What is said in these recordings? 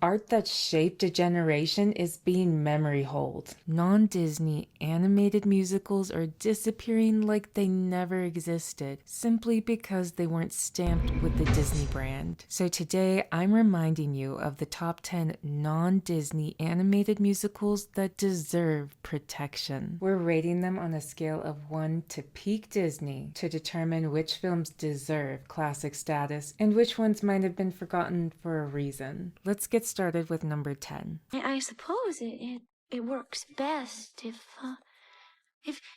Art that shaped a generation is being memory holed. Non-Disney animated musicals are disappearing like they never existed, simply because they weren't stamped with the Disney brand. So today, I'm reminding you of the top 10 non-Disney animated musicals that deserve protection. We're rating them on a scale of 1 to peak Disney to determine which films deserve classic status and which ones might have been forgotten for a reason. Let's get started with number 10. I suppose it works best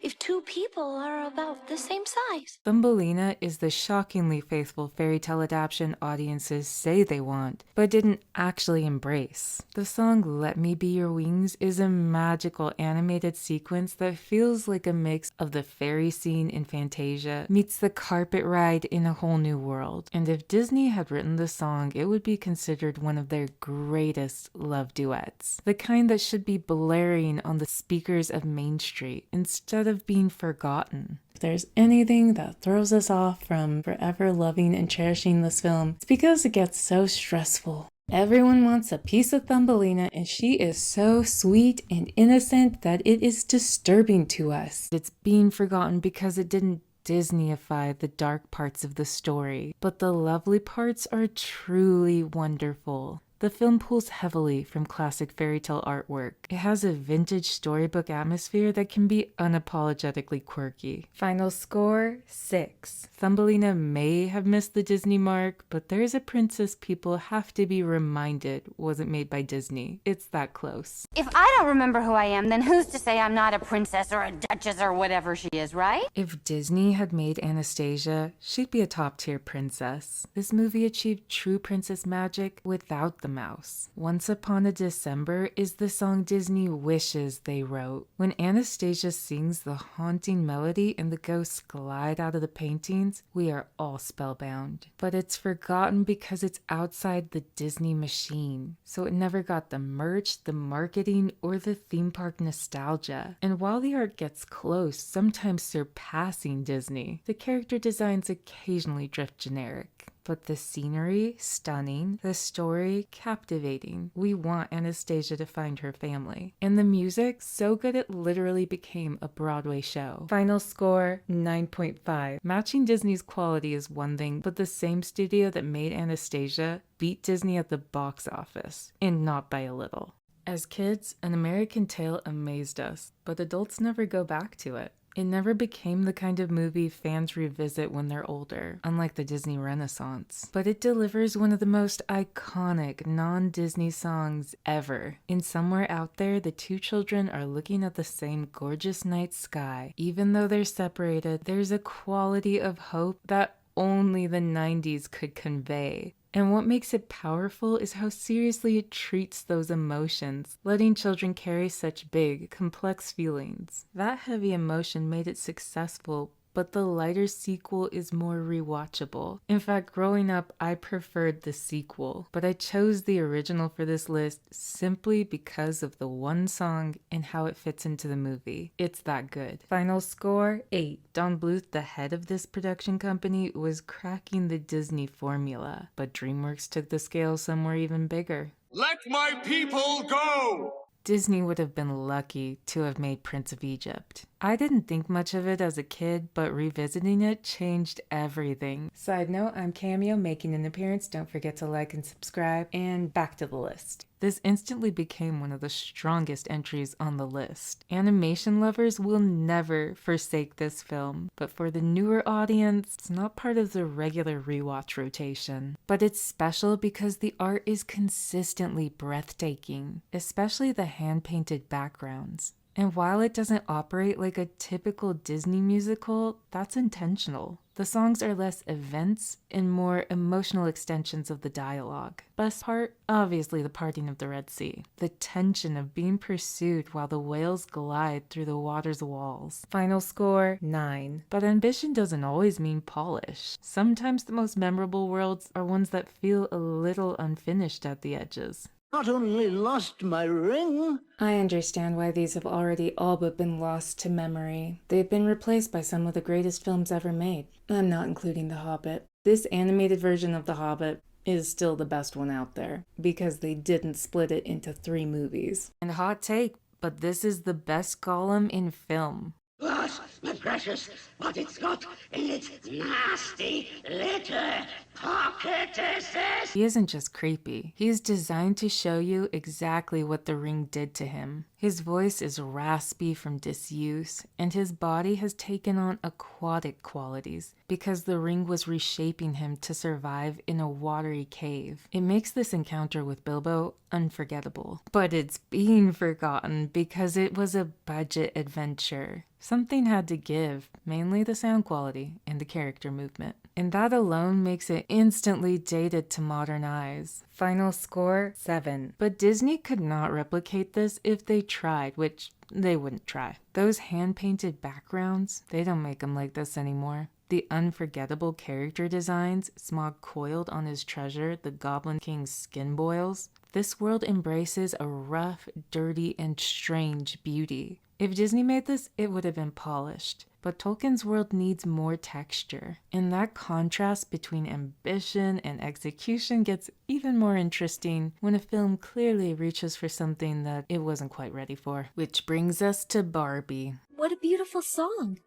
if two people are about the same size. Thumbelina is the shockingly faithful fairy tale adaptation audiences say they want, but didn't actually embrace. The song Let Me Be Your Wings is a magical animated sequence that feels like a mix of the fairy scene in Fantasia meets the carpet ride in A Whole New World. And if Disney had written the song, it would be considered one of their greatest love duets. The kind that should be blaring on the speakers of Main Street instead of being forgotten. If there's anything that throws us off from forever loving and cherishing this film, it's because it gets so stressful. Everyone wants a piece of Thumbelina, and she is so sweet and innocent that it is disturbing to us. It's being forgotten because it didn't Disneyify the dark parts of the story, but the lovely parts are truly wonderful. The film pulls heavily from classic fairy tale artwork. It has a vintage storybook atmosphere that can be unapologetically quirky. Final score, 6. Thumbelina may have missed the Disney mark, but there's a princess people have to be reminded wasn't made by Disney. It's that close. If I don't remember who I am, then who's to say I'm not a princess or a duchess or whatever she is, right? If Disney had made Anastasia, she'd be a top-tier princess. This movie achieved true princess magic without the mouse. Once Upon a December is the song Disney wishes they wrote. When Anastasia sings the haunting melody and the ghosts glide out of the paintings, we are all spellbound. But it's forgotten because it's outside the Disney machine, so it never got the merch, the marketing, or the theme park nostalgia. And while the art gets close, sometimes surpassing Disney, the character designs occasionally drift generic. But the scenery, stunning. The story, captivating. We want Anastasia to find her family. And the music, so good it literally became a Broadway show. Final score, 9.5. Matching Disney's quality is one thing, but the same studio that made Anastasia beat Disney at the box office, and not by a little. As kids, An American Tail amazed us, but adults never go back to it. It never became the kind of movie fans revisit when they're older, unlike the Disney Renaissance. But it delivers one of the most iconic non-Disney songs ever. In Somewhere Out There, the two children are looking at the same gorgeous night sky. Even though they're separated, there's a quality of hope that only the 90s could convey. And what makes it powerful is how seriously it treats those emotions, letting children carry such big, complex feelings. That heavy emotion made it successful, but the lighter sequel is more rewatchable. In fact, growing up, I preferred the sequel, but I chose the original for this list simply because of the one song and how it fits into the movie. It's that good. Final score, 8. Don Bluth, the head of this production company, was cracking the Disney formula, but DreamWorks took the scale somewhere even bigger. Let my people go! Disney would have been lucky to have made Prince of Egypt. I didn't think much of it as a kid, but revisiting it changed everything. Side note, I'm Cameo making an appearance. Don't forget to like and subscribe. And back to the list. This instantly became one of the strongest entries on the list. Animation lovers will never forsake this film, but for the newer audience, it's not part of the regular rewatch rotation. But it's special because the art is consistently breathtaking, especially the hand-painted backgrounds. And while it doesn't operate like a typical Disney musical, that's intentional. The songs are less events and more emotional extensions of the dialogue. Best part? Obviously the parting of the Red Sea. The tension of being pursued while the whales glide through the water's walls. Final score, 9. But ambition doesn't always mean polish. Sometimes the most memorable worlds are ones that feel a little unfinished at the edges. Not only lost my ring. I understand why these have already all but been lost to memory. They've been replaced by some of the greatest films ever made. I'm not including The Hobbit. This animated version of The Hobbit is still the best one out there because they didn't split it into 3 movies. And hot take, but this is the best Gollum in film. What, my precious, what it's got in its nasty little pocket is this? He isn't just creepy. He's designed to show you exactly what the ring did to him. His voice is raspy from disuse, and his body has taken on aquatic qualities because the ring was reshaping him to survive in a watery cave. It makes this encounter with Bilbo unforgettable. But it's being forgotten because it was a budget adventure. Something had to give, mainly the sound quality and the character movement. And that alone makes it instantly dated to modern eyes. Final score, 7. But Disney could not replicate this if they tried, which they wouldn't try. Those hand-painted backgrounds, they don't make them like this anymore. The unforgettable character designs, Smaug coiled on his treasure, the Goblin King's skin boils. This world embraces a rough, dirty, and strange beauty. If Disney made this, it would have been polished. But Tolkien's world needs more texture, and that contrast between ambition and execution gets even more interesting when a film clearly reaches for something that it wasn't quite ready for. Which brings us to Barbie. What a beautiful song.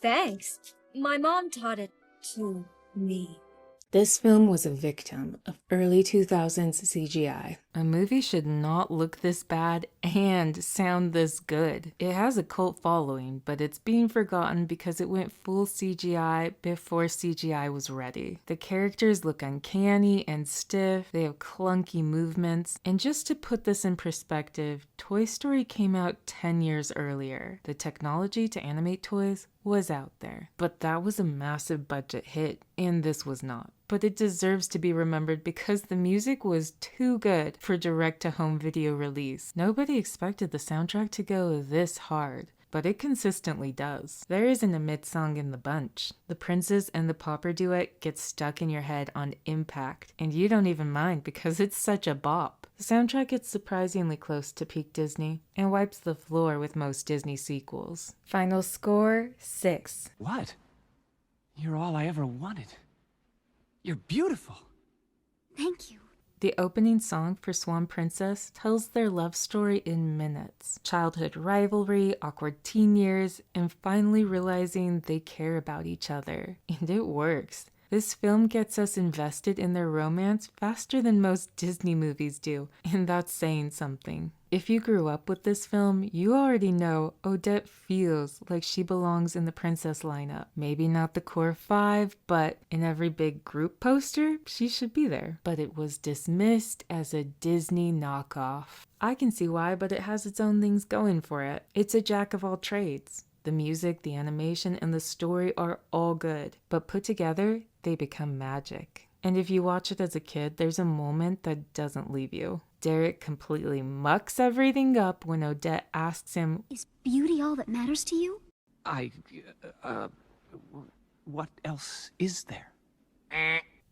Thanks. My mom taught it to me. This film was a victim of early 2000s CGI. A movie should not look this bad and sound this good. It has a cult following, but it's being forgotten because it went full CGI before CGI was ready. The characters look uncanny and stiff, they have clunky movements, and just to put this in perspective, Toy Story came out 10 years earlier. The technology to animate toys was out there, but that was a massive budget hit, and this was not. But it deserves to be remembered because the music was too good for direct-to-home video release. Nobody expected the soundtrack to go this hard, but it consistently does. There isn't a mid-song in the bunch. The Princess and the Pauper duet gets stuck in your head on impact, and you don't even mind because it's such a bop. The soundtrack gets surprisingly close to peak Disney and wipes the floor with most Disney sequels. Final score, 6. What? You're all I ever wanted. You're beautiful. Thank you. The opening song for Swan Princess tells their love story in minutes. Childhood rivalry, awkward teen years, and finally realizing they care about each other. And it works. This film gets us invested in their romance faster than most Disney movies do, and that's saying something. If you grew up with this film, you already know Odette feels like she belongs in the princess lineup. Maybe not the core 5, but in every big group poster, she should be there. But it was dismissed as a Disney knockoff. I can see why, but it has its own things going for it. It's a jack of all trades. The music, the animation, and the story are all good, but put together, they become magic. And if you watch it as a kid, there's a moment that doesn't leave you. Derek completely mucks everything up when Odette asks him, Is beauty all that matters to you? What else is there?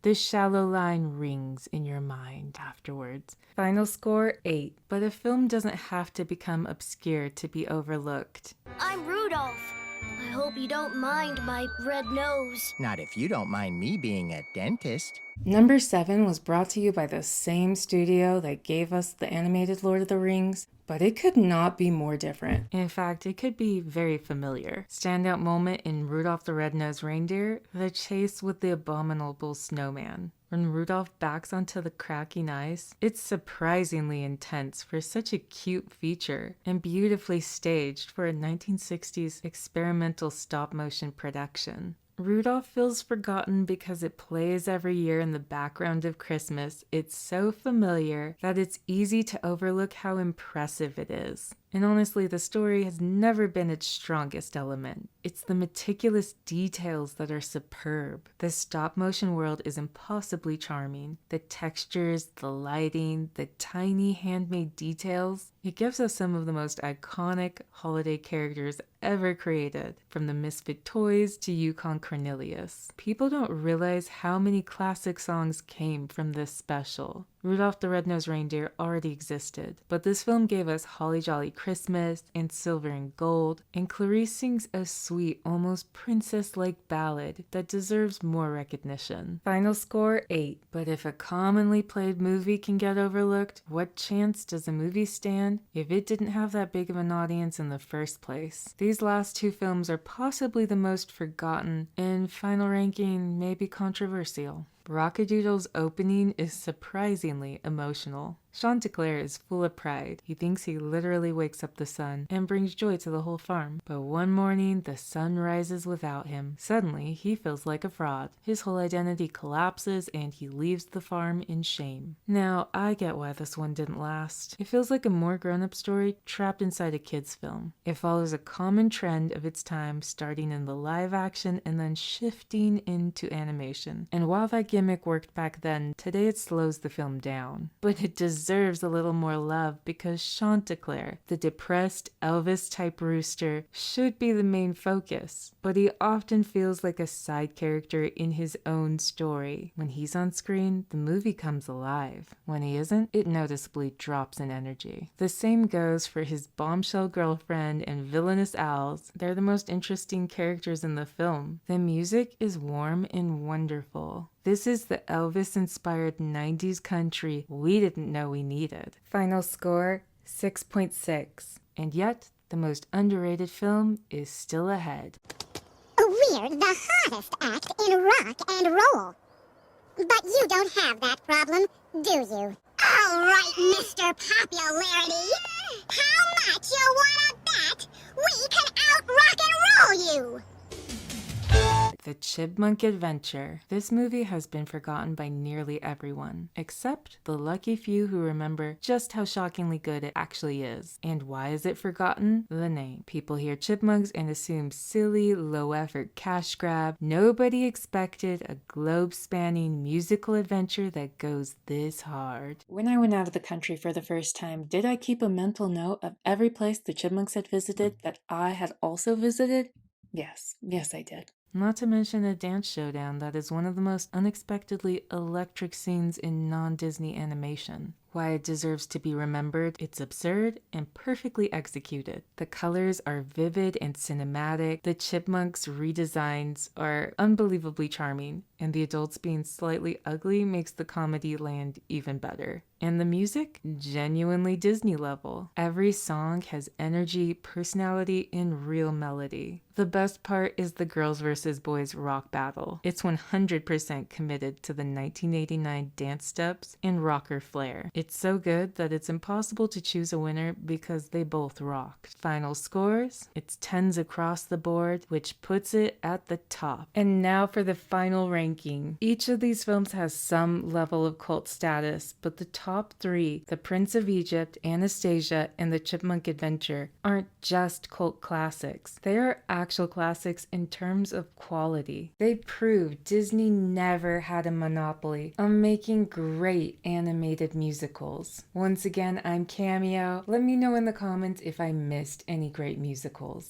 This shallow line rings in your mind afterwards. Final score, 8. But a film doesn't have to become obscure to be overlooked. I'm Rudolph. I hope you don't mind my red nose. Not if you don't mind me being a dentist. Number 7 was brought to you by the same studio that gave us the animated Lord of the Rings, but it could not be more different. In fact, it could be very familiar. Standout moment in Rudolph the Red-Nosed Reindeer, the chase with the abominable snowman. When Rudolph backs onto the cracking ice, it's surprisingly intense for such a cute feature and beautifully staged for a 1960s experimental stop-motion production. Rudolph feels forgotten because it plays every year in the background of Christmas. It's so familiar that it's easy to overlook how impressive it is. And honestly, the story has never been its strongest element. It's the meticulous details that are superb. The stop-motion world is impossibly charming. The textures, the lighting, the tiny handmade details. It gives us some of the most iconic holiday characters ever created, from the Misfit Toys to Yukon Cornelius. People don't realize how many classic songs came from this special. Rudolph the Red-Nosed Reindeer already existed, but this film gave us Holly Jolly Christmas and Silver and Gold, and Clarice sings a sweet, almost princess-like ballad that deserves more recognition. Final score 8, but if a commonly played movie can get overlooked, what chance does a movie stand if it didn't have that big of an audience in the first place? These last two films are possibly the most forgotten, and final ranking may be controversial. Rock-a-Doodle's opening is surprisingly emotional. Chanticleer is full of pride. He thinks he literally wakes up the sun and brings joy to the whole farm. But one morning, the sun rises without him. Suddenly, he feels like a fraud. His whole identity collapses and he leaves the farm in shame. Now, I get why this one didn't last. It feels like a more grown-up story trapped inside a kid's film. It follows a common trend of its time, starting in the live action and then shifting into animation. And while that gimmick worked back then, today it slows the film down. But it deserves a little more love because Chanticleer, the depressed Elvis-type rooster, should be the main focus. But he often feels like a side character in his own story. When he's on screen, the movie comes alive. When he isn't, it noticeably drops in energy. The same goes for his bombshell girlfriend and villainous owls. They're the most interesting characters in the film. The music is warm and wonderful. This is the Elvis-inspired 90s country we didn't know we needed. Final score, 6.6. And yet, the most underrated film is still ahead. We're the hottest act in rock and roll. But you don't have that problem, do you? All right, Mr. Popularity. How much you wanna bet we can out-rock and roll you? The Chipmunk Adventure. This movie has been forgotten by nearly everyone, except the lucky few who remember just how shockingly good it actually is. And why is it forgotten? The name. People hear chipmunks and assume silly, low-effort cash grab. Nobody expected a globe-spanning musical adventure that goes this hard. When I went out of the country for the first time, did I keep a mental note of every place the chipmunks had visited that I had also visited? Yes, I did. Not to mention a dance showdown that is one of the most unexpectedly electric scenes in non-Disney animation. Why it deserves to be remembered, it's absurd and perfectly executed. The colors are vivid and cinematic, the chipmunks' redesigns are unbelievably charming, and the adults being slightly ugly makes the comedy land even better. And the music? Genuinely Disney level. Every song has energy, personality, and real melody. The best part is the girls versus boys rock battle. It's 100% committed to the 1989 dance steps and rocker flair. It's so good that it's impossible to choose a winner because they both rocked. Final scores? It's 10s across the board, which puts it at the top. And now for the final ranking. Each of these films has some level of cult status, but the top three, The Prince of Egypt, Anastasia, and The Chipmunk Adventure, aren't just cult classics. They are actual classics in terms of quality. They prove Disney never had a monopoly on making great animated musicals. Once again, I'm Cameo. Let me know in the comments if I missed any great musicals.